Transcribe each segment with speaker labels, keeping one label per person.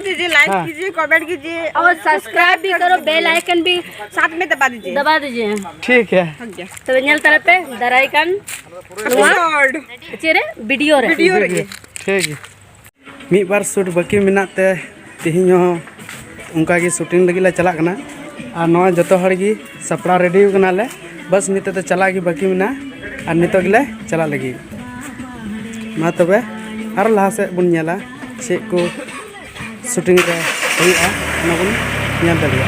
Speaker 1: दीजिए, लाइक कीजिए, कमेंट कीजिए
Speaker 2: और सब्सक्राइब भी करो, बेल आइकन भी
Speaker 1: साथ में दबा दीजिए।
Speaker 3: ठीक है
Speaker 2: तो nyal तरफ पे दराइकन चेरे वीडियो रे
Speaker 3: ठीक है मी बार शूट बाकी मिनाते तिहिन उनका की शूटिंग लगी चला कना और नवा जतो हर की सपड़ा रेडी कना ले बस निते तो चला की बाकी मिना और नितो गिले चला लगी मा तबे और लहा से बुन नेला चे को शूटिंग रे हुआ ना बुन नेल दलिया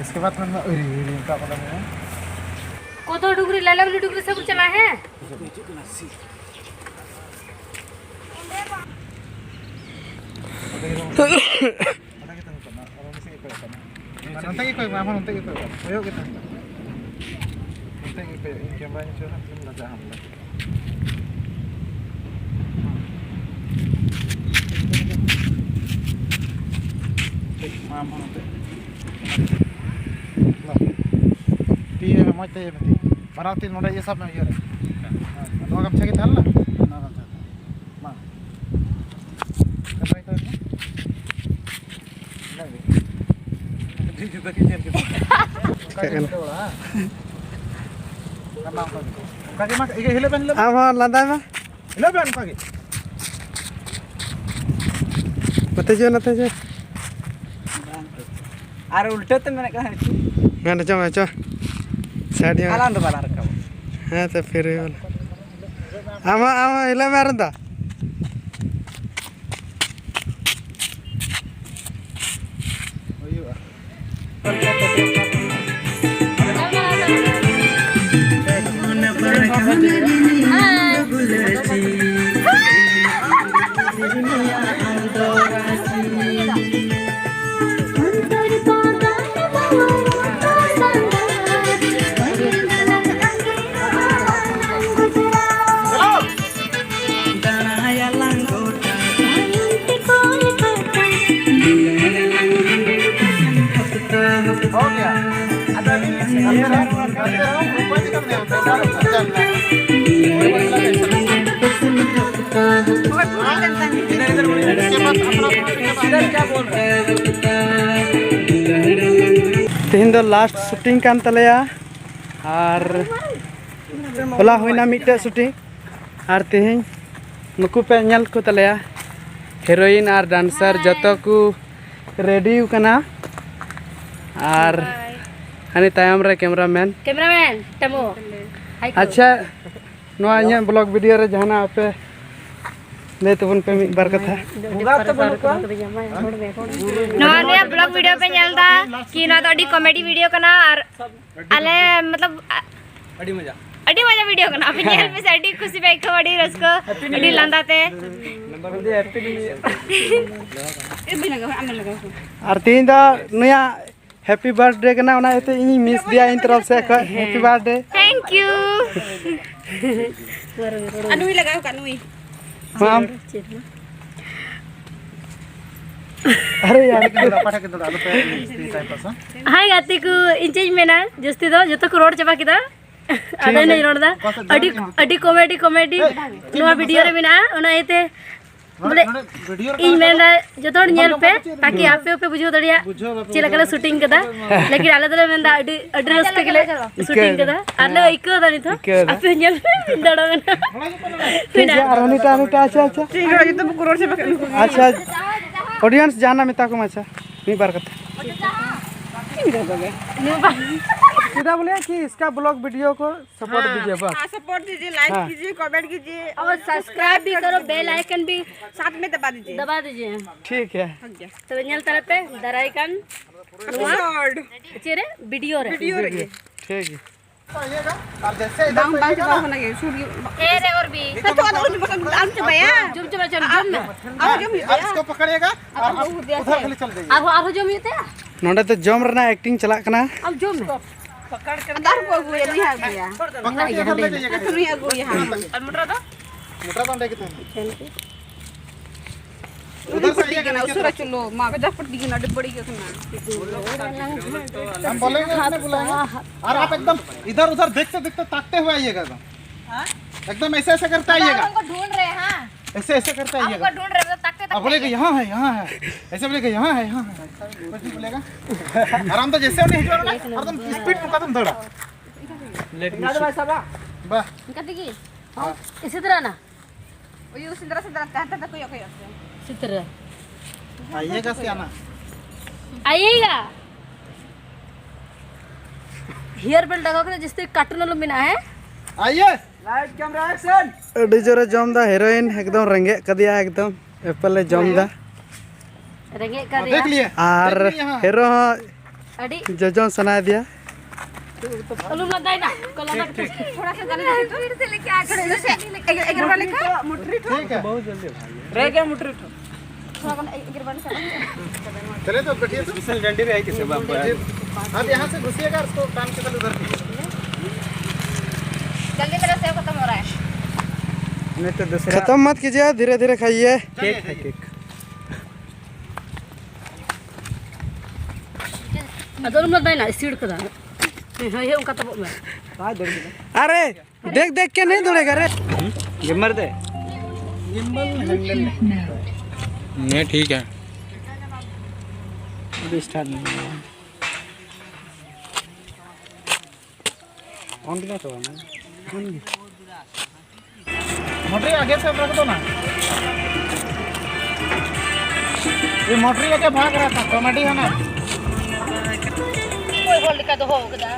Speaker 3: इसके बाद
Speaker 2: कोतो डुगरी लाला डुगरी सब चला है
Speaker 4: Marati noda ye sab na ye re no kam chagi thal na na kam chagi ma kamai ta na di juta ki jen ki ka ke ha kana ka ke ma ige hele ben le
Speaker 3: ama landa ma
Speaker 4: hele ben ka ke
Speaker 3: nate jo
Speaker 1: আর উল্টোতে মানে কাছে
Speaker 3: मैंने चो side में
Speaker 1: আলাদা বালা রাখা
Speaker 3: हाँ तो फिर आमा आमा इला मारंदा
Speaker 2: हाँ
Speaker 3: तेहन दो लास्ट शूटिंग कान तलेया और होला होइना मिटे शूटिंग और तेहन नुकु पे नेल को तलेया हीरोइन और डांसर जतो को रेडी कना और हनी तायम रे कैमरामैन
Speaker 2: टमो
Speaker 3: अच्छा नोआ इᱧᱟᱹᱜ ब्लॉग वीडियो रे जहाना पे ले तबन पे मिद बार कथा
Speaker 5: नया ब्लॉग वीडियो पे चलता कि ना तो अड़ी कॉमेडी वीडियो कना और आले मतलब अड़ी मजा वीडियो कना अपन नेल पे अड़ी खुशी पे खवड़ी रसको अड़ी लांदाते
Speaker 3: और तीन दा नया हैप्पी बर्थडे कना ओना एते इन मिस दिया इन तरफ से हैप्पी बर्थडे
Speaker 5: थैंक यू
Speaker 1: अनुई लगाओ कानुई
Speaker 3: माम अरे यार
Speaker 2: हाय गाती को इंचेज मेना जस्ती दो जतो को रोड चबा किदा अडे नहीं रोडदा अडी कॉमेडी नुआ वीडियो रे मेना ओना एते बोले इन मेना जतो नेल पे ताकि आपे पे बुझो दड़िया चिला कला शूटिंग कदा लेकिन आले दले मेंदा अडी एड्रेस के ले शूटिंग कदा आले इको दानी तो आपे नेल दड़ो
Speaker 3: ठीक है और अनिता अच्छा
Speaker 1: ठीक है ये तो करोड़ से
Speaker 3: अच्छा ऑडियंस जाना मिता को अच्छा मी बार कथा सीधा बोले कि इसका ब्लॉग वीडियो को सपोर्ट दीजिए बस
Speaker 1: सपोर्ट दीजिए, लाइक कीजिए, कमेंट कीजिए
Speaker 2: और सब्सक्राइब भी करो, बेल आइकन भी
Speaker 1: साथ में दबा दीजिए।
Speaker 3: ठीक है
Speaker 2: तो nyal tara pe daraikan chere video re
Speaker 3: ठीक है
Speaker 1: बांग होना के शूट
Speaker 5: ए रे और भी
Speaker 1: तो और भी पसंद आम से भैया
Speaker 2: jom coba jom
Speaker 1: आओ जम
Speaker 4: आप इसको पकड़िएगा और उधर खाली चल जाइए
Speaker 2: aho jom yete
Speaker 3: नोडे तो जम रना एक्टिंग चला कना
Speaker 2: am jom
Speaker 1: पकड़ कर दार को ये नहीं आ गया तो नहीं आ गया हां और मोटरा
Speaker 4: मोटरा तो कितना
Speaker 1: उधर से आइएगा ना उसरा चलो मां का जब पट्टी की ना बड़ी के सुना
Speaker 4: हम बोलेंगे आपने बुलाया और आप एकदम इधर उधर देखते देखते ताकते हुए आइएगा एकदम ऐसे ऐसे करते आइएगा
Speaker 5: हमको ढूंढ रहे हैं हां
Speaker 4: ऐसे करते आइएगा
Speaker 5: हमको ढूंढ रहे हैं ताकते
Speaker 4: आप बोलेगा यहाँ है ऐसे बोलेगा यहाँ है कुछ नहीं बोलेगा आराम तो जैसे नहीं जोर ना एकदम स्पीड में कदम दौड़ा वाह
Speaker 2: kati ki isi तरह ना
Speaker 1: वो उसी तरह से कहता था कोई
Speaker 2: इसी तरह
Speaker 4: आइएगा सियाना
Speaker 2: आइएगा हेयर बेल्ट लगा कर जिससे काटने लो मिना है
Speaker 4: आइए
Speaker 1: लाइट कैमरा एक्शन
Speaker 3: अडी जोरे जम दा हीरोइन एकदम रंगे कदिया एकदम एप्पल जम दा
Speaker 2: रेंगे का
Speaker 4: देख लिए
Speaker 3: और हीरो
Speaker 2: अड़ी
Speaker 3: जजो सुना दिया
Speaker 2: अलू ना दाई ना कला ना
Speaker 1: थोड़ा सा गाने दे तो फिर से लेके आ खड़े से एक बार लेके मुटरी
Speaker 4: ठीक है
Speaker 3: बहुत जल्दी
Speaker 1: रह गया मुटरी
Speaker 5: एक बार
Speaker 4: चले तो बैठिए तो विशल डंडी भी आई किसे बाप आप यहाँ से घुसिएगा उसको काम के उधर
Speaker 5: जल्दी मेरा सेव खत्म हो रहा है
Speaker 3: नहीं तो दूसरा खत्म मत कीजिए धीरे धीरे खाइए केक है केक
Speaker 2: अदर ना दाई ना सीड कदा ये उनका तब में
Speaker 3: अरे देख देख के नहीं दौड़ेगा रे
Speaker 1: गिमर दे
Speaker 6: नहीं ठीक है
Speaker 4: मोटरी आगे से रख दो ना ये मोटरी लेके भाग रहा था कॉमेडी है ना
Speaker 2: कोई होल्ड का तो हो कदा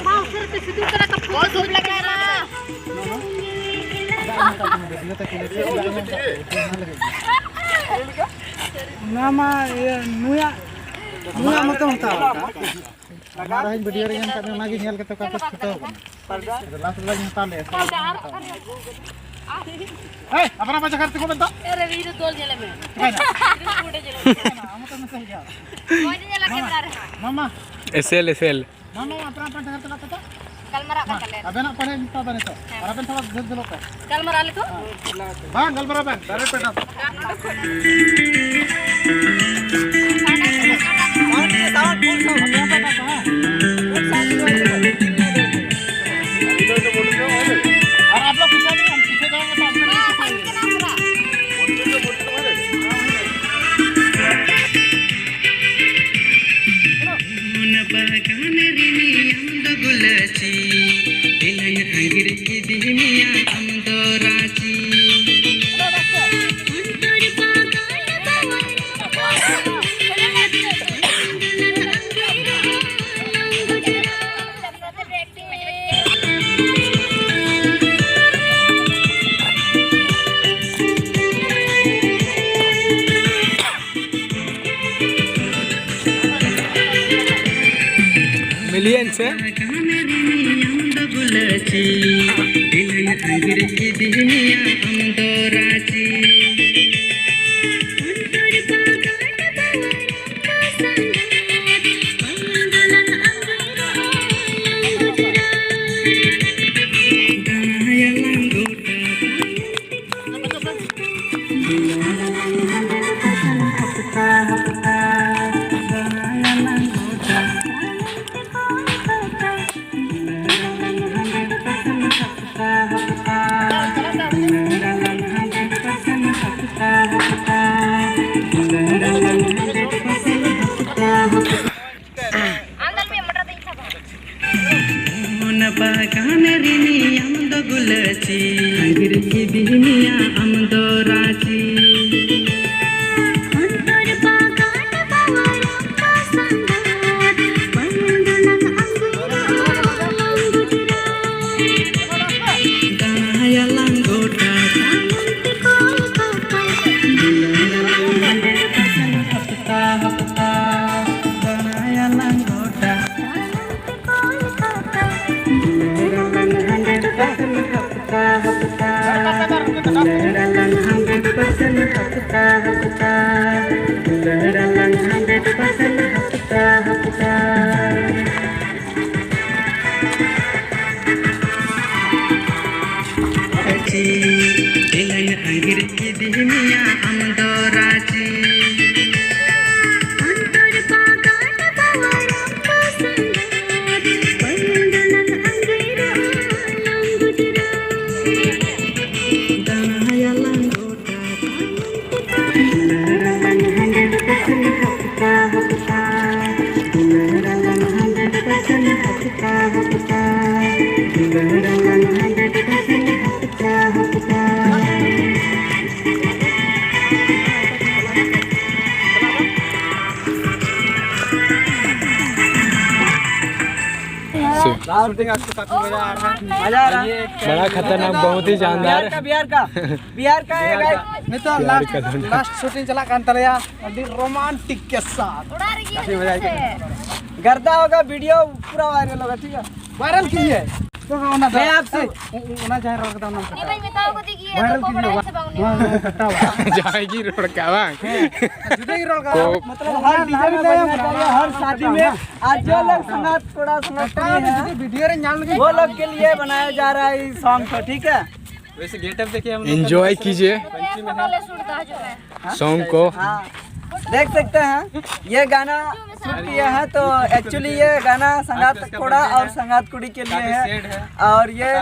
Speaker 2: हां फिर तो सिद्धू करा का बहुत धूप लग रहा है
Speaker 3: nama ya nuya mata mata
Speaker 4: हमारा ही वीडियो रे हम ना की नेल के तो काफी छोटा हो लास्ट लग निकाल ले ए अपना बच्चा करते को बता
Speaker 2: अरे वीडियो तोल जले में
Speaker 4: हम तो नहीं सही जा
Speaker 5: कोई नहीं लगा कैमरा रहा
Speaker 4: मामा
Speaker 6: एसएल
Speaker 4: मामा अपना करते का पता
Speaker 5: कल मरा कर ले
Speaker 4: अबे ना पढ़े निकता बने तो और अपन थोड़ा धीरे धीरे होता
Speaker 2: कल मरा ले तो
Speaker 4: हां गल बराबर डायरेक्ट पेटा और आप लोग पीछे नहीं, हम पीछे जाएंगे तो आप लोग
Speaker 6: मिलियन से बड़ा खतरनाक, बहुत ही शानदार।
Speaker 3: बिहार का है गाइस। नहीं तो लास्ट शूटिंग चला कान तलया अभी रोमांटिक के साथ काफी मजा आएगा। गर्दा होगा, वीडियो पूरा वायरल होगा। ठीक है, वायरल कीजिए तो मैं आपसे ना जाए रोक दो ना
Speaker 5: नहीं भाई बताओ को देखिए तो बड़ा से बांगने
Speaker 6: जाएगी रोड का वांग
Speaker 3: जुदे की रोक मतलब हर डीजे में चाहिए, हर शादी में। आज जो लोग संगत थोड़ा संगत है वीडियो रे जान लगे, वो लोग के लिए बनाया जा रहा है इस सॉन्ग को। ठीक है,
Speaker 6: वैसे गेटअप देखिए हम एंजॉय कीजिए सॉन्ग को।
Speaker 3: देख सकते हैं ये गाना शूट किया है, तो एक्चुअली ये गाना संगात कोड़ा और संगात कुड़ी के लिए है। और ये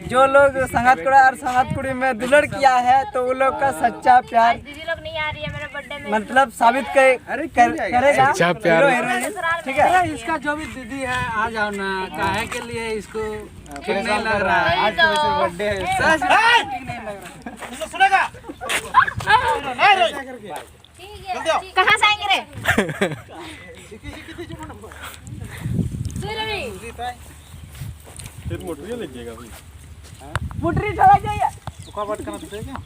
Speaker 3: जो लोग संगात कोड़ा और संगात कुड़ी में दुलड़ किया है, तो वो लोग का सच्चा प्यार
Speaker 5: दीदी लोग नहीं आ रही है मेरे बर्थडे में,
Speaker 3: मतलब साबित करेगा
Speaker 6: सच्चा प्यार।
Speaker 3: ठीक है,
Speaker 7: इसका जो भी दीदी है आ जाओ ना, काहे के लिए इसको ठीक नहीं लग रहा है।
Speaker 5: आज तो
Speaker 3: बर्थडे है।
Speaker 4: सुनेगा
Speaker 5: कहाँ से आएंगे रे?
Speaker 3: मुटरी चला जाइए।
Speaker 4: ओका बात करना तो क्या?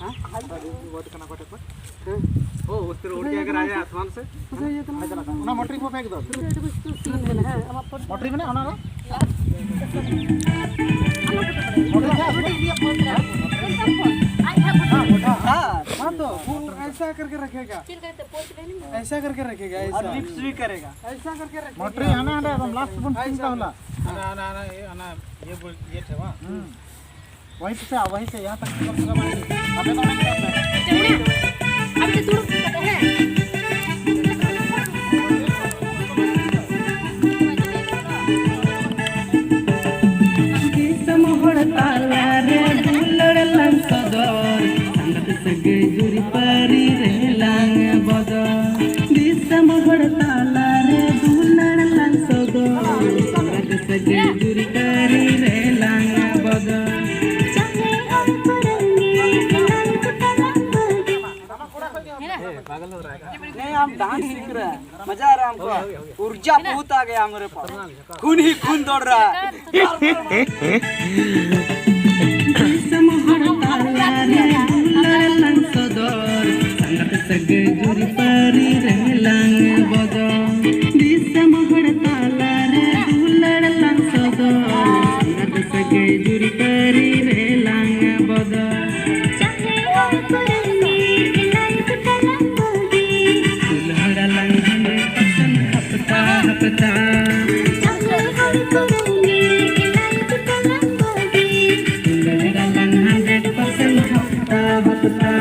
Speaker 4: हां बात करना कोटे पर ओ उस रोड के अगर आ जाए आसमान से ना मोटरी को फेंक दो। मोटरी में ना ना
Speaker 3: हाँ तो ऐसा करके रखेगा, ऐसा करके रखेगा, ऐसा लिप्स भी करेगा, ऐसा करके रखेगा।
Speaker 4: मोटरी है ना एकदम लास्ट बन चिंता होला
Speaker 7: ना ये ठेवा
Speaker 4: वहीं से वहीं से यहाँ तक अबे तो
Speaker 5: अभी तो दूर हैं
Speaker 3: सगे जुरी पारी रे लांग बदो दिसम हड़ताला रे दुलड़ लांग सदो संगत सगे जुरी पारी रे लांग बदो
Speaker 7: नहीं हम डांस सीख रहे हैं, मजा आ रहा है हमको, ऊर्जा बहुत आ गया हमारे पास, खून ही खून दौड़ रहा है।
Speaker 3: संगत सगे जुरी पारी रे लांग बदो दिसम हड़ताला रे दुलड़ लांग सदो संगत सगे जुरी पारी रे लांग बदो दुलड़ लांग हंडे पसन हपता हपता दुलड़ लांग हंडे पसन हपता हपता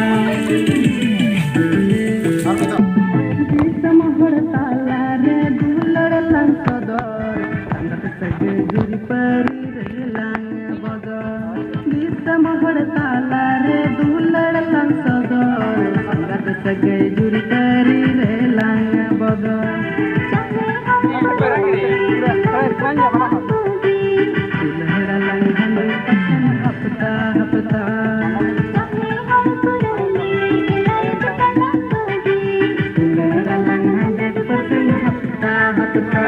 Speaker 3: हड़ताला रे दुलड़ लांग सदर संगत सगे जुरी पारी रे लांग बदो दिसम हड़ताला रे दुलड़ लांग सदर संगत सगे जुरी पारी रे लांग बदो दुलड़ लांग हंडे पसन हपता हपता दुलड़ लांग हंडे पसन हपता हपता